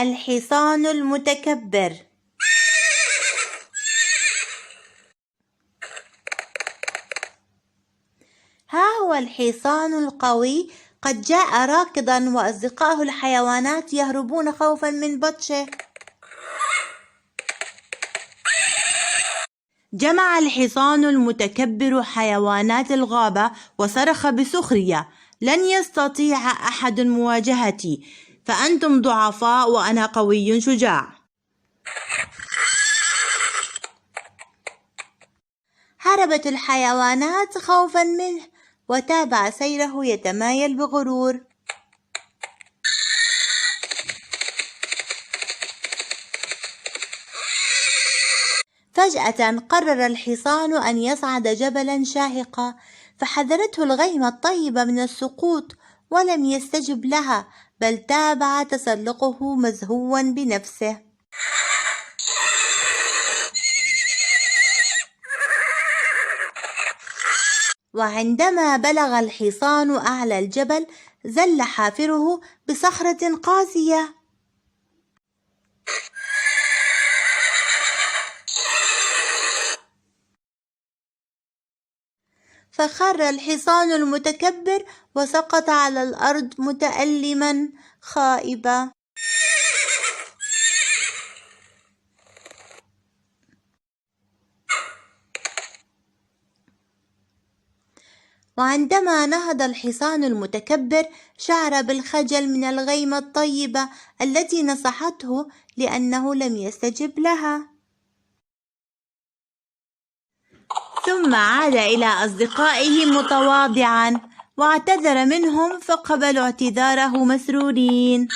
الحصان المتكبر. ها هو الحصان القوي قد جاء راكضا، وأصدقائه الحيوانات يهربون خوفا من بطشه. جمع الحصان المتكبر حيوانات الغابة وصرخ بسخرية: لن يستطيع أحد مواجهتي، فأنتم ضعفاء وأنا قوي شجاع. هربت الحيوانات خوفا منه، وتابع سيره يتمايل بغرور. فجأة قرر الحصان أن يصعد جبلا شاهقا، فحذرته الغيمة الطيبة من السقوط، ولم يستجب لها، بل تابع تسلقه مزهوا بنفسه. وعندما بلغ الحصان أعلى الجبل زل حافره بصخرة قاسية، فخر الحصان المتكبر وسقط على الأرض متألما خائبا. وعندما نهض الحصان المتكبر شعر بالخجل من الغيمة الطيبة التي نصحته، لأنه لم يستجب لها. ثم عاد إلى أصدقائه متواضعا واعتذر منهم، فقبلوا اعتذاره مسرورين.